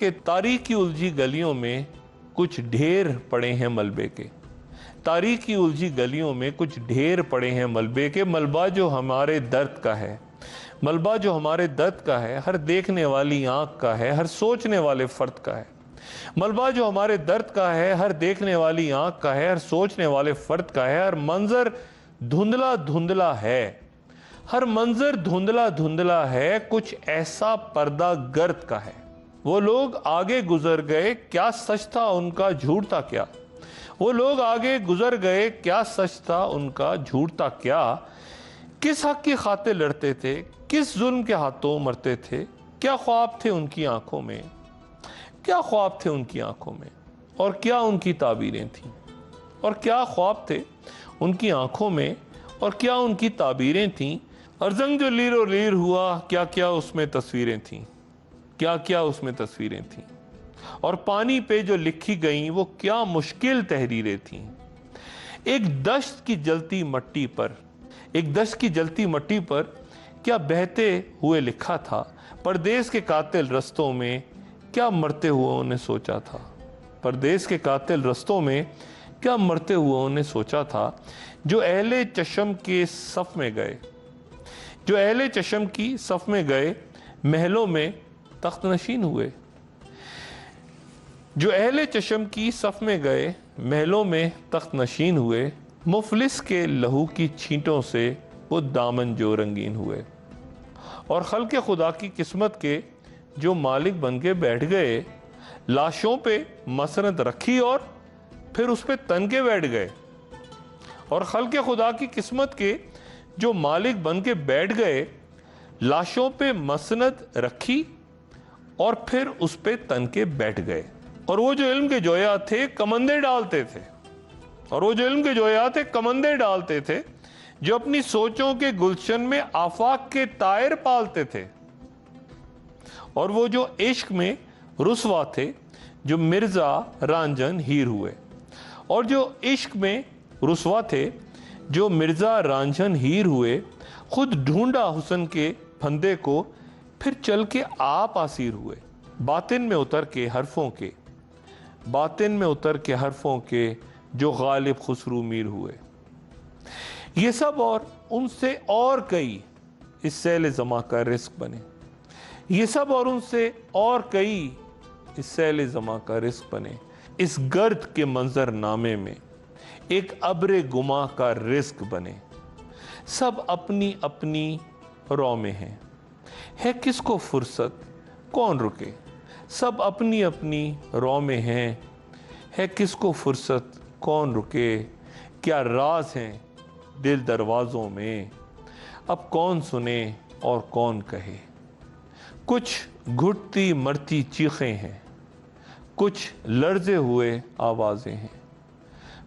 کہ तारीकी उलझी गलियों में कुछ ढेर पड़े हैं मलबे के। तारीकी उलझी गलियों में कुछ ढेर पड़े हैं मलबे के। मलबा जो हमारे दर्द का है, मलबा जो हमारे दर्द का है, हर देखने वाली आंख का है, हर सोचने वाले फर्द का है। मलबा जो हमारे दर्द का है, हर देखने वाली आंख का है, हर सोचने वाले फर्द का है। हर मंजर धुंधला धुंधला है, हर मंजर धुंधला धुंधला है, कुछ ऐसा पर्दा गर्द का है। वो लोग आगे गुजर गए, क्या सच था उनका, झूठ था क्या। वो लोग आगे गुजर गए, क्या सच था उनका, झूठ था क्या। किस हक की खातिर लड़ते थे, किस जुल्म के हाथों मरते थे। क्या ख्वाब थे उनकी आंखों में, क्या ख्वाब थे उनकी आंखों में, और क्या उनकी ताबीरें थीं। और क्या ख्वाब थे उनकी आंखों में, और क्या उनकी ताबीरें थीं। अरजंग जो लीरो लीर हुआ, क्या क्या उसमें तस्वीरें थीं, क्या क्या उसमें तस्वीरें थीं। और पानी पे जो लिखी गईं वो क्या मुश्किल तहरीरें थीं। एक दश्त की जलती मट्टी पर, एक दश्त की जलती मट्टी पर क्या बहते हुए लिखा था। परदेस के कातिल रस्तों में क्या मरते हुए उन्हें सोचा था। परदेस के कातिल रस्तों में क्या मरते हुए उन्हें सोचा था। जो अहले चशम के सफ में गए, जो अहले चशम की सफ में गए, महलों में तख्त नशीन हुए। जो अहले चशम की सफ में गए, महलों में तख्त नशीन हुए। मुफलिस के लहू की छींटों से वो दामन जो रंगीन हुए। और खल्क़े खुदा की किस्मत के जो मालिक बन के बैठ गए, लाशों पे मसरत रखी और फिर उस पे तन के बैठ गए। और खल्क़े खुदा की किस्मत के जो मालिक बन के बैठ गए, लाशों पे मसनद रखी और फिर उस पे तन के बैठ गए। और वो जो इल्म के जोया थे कमंदे डालते थे, और वो जो इल्म के जोया थे कमंदे डालते थे, जो अपनी सोचों के गुलशन में आफाक के तायर पालते थे। और वो जो इश्क में रुसवा थे, जो मिर्जा रांझन हीर हुए। और जो इश्क में रुसवा थे, जो मिर्जा रांझन हीर हुए। खुद ढूंढा हुस्न के फंदे को, फिर चल के आप आसीर हुए। बातिन में उतर के हरफों के, बातिन में उतर के हरफों के, जो गालिब खुसरू मीर हुए। ये सब और उनसे और कई इस सैल ज़मा का रिस्क बने। ये सब और उनसे और कई इस सैल ज़मा का रिस्क बने। इस गर्द के मंजर नामे में एक अब्रे गुमा का रिस्क बने। सब अपनी अपनी रौ में हैं, है किसको फुर्सत कौन रुके। सब अपनी अपनी रौ में हैं, है किसको फुर्सत कौन रुके। क्या राज हैं दिल दरवाज़ों में, अब कौन सुने और कौन कहे। कुछ घुटती मरती चीखें हैं, कुछ लर्जे हुए आवाज़ें हैं।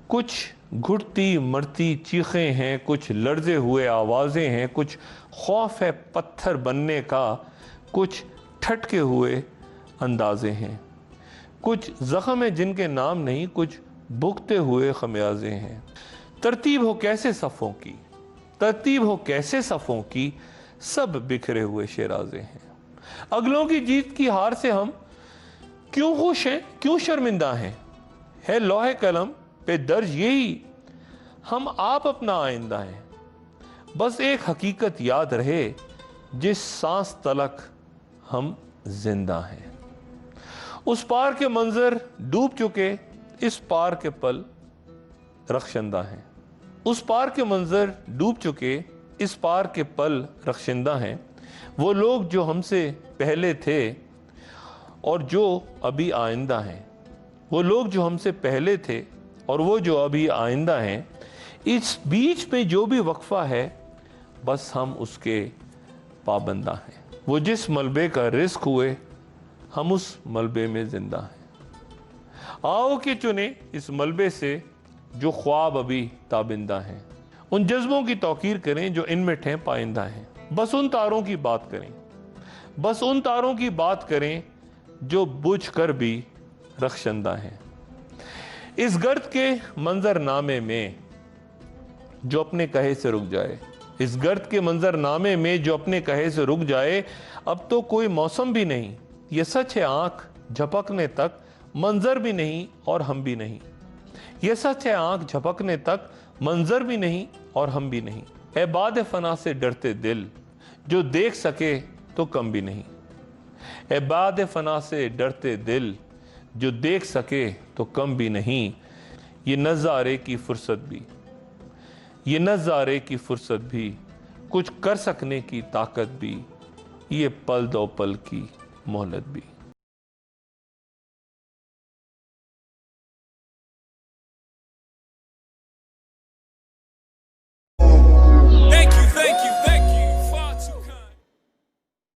कुछ घुटती मरती चीखें हैं, कुछ लर्जे हुए आवाज़ें हैं। कुछ खौफ है पत्थर बनने का, कुछ ठटके हुए अंदाजे हैं। कुछ ज़ख्म है जिनके नाम नहीं, कुछ भुगते हुए खमियाजे हैं। तरतीब हो कैसे सफ़ों की, तरतीब हो कैसे सफ़ों की, सब बिखरे हुए शेराजे हैं। अगलों की जीत की हार से हम क्यों खुश हैं, क्यों शर्मिंदा हैं। है लौहे कलम पे दर्ज यही, हम आप अपना आइंदा हैं। बस एक हकीकत याद रहे, जिस सांस तलक हम जिंदा हैं। उस पार के मंजर डूब चुके, इस पार के पल रख्शंदा हैं। उस पार के मंजर डूब चुके, इस पार के पल रख्शिंदा हैं। वो लोग जो हमसे पहले थे और जो अभी आइंदा हैं। वो लोग जो हमसे पहले थे और वो जो अभी आइंदा हैं। इस बीच में जो भी वक्फा है, बस हम उसके पाबंदा हैं। वो जिस मलबे का रिस्क हुए, हम उस मलबे में जिंदा हैं। आओ कि चुने इस मलबे से जो ख्वाब अभी ताबिंदा हैं। उन जज्बों की तौकीर करें जो इनमें ठहं पाइंदा हैं। बस उन तारों की बात करें, बस उन तारों की बात करें, जो बुझ कर भी रख्शंदा हैं। इस गर्द के मंजरनामे में जो अपने कहे से रुक जाए, इस गर्द के मंजरनामे में जो अपने कहे से रुक जाए। अब तो कोई मौसम भी नहीं, ये सच है आंख झपकने तक मंजर भी नहीं और हम भी नहीं। ये सच है, आंख झपकने तक मंजर भी नहीं और हम भी नहीं। ए बाद फना से डरते दिल, जो देख सके तो कम भी नहीं। ए बाद फना से डरते दिल, जो देख सके तो कम भी नहीं। ये नज़ारे की फुर्सत भी, ये नज़ारे की फुर्सत भी, कुछ कर सकने की ताकत भी, ये पल दो पल की मोहलत भी।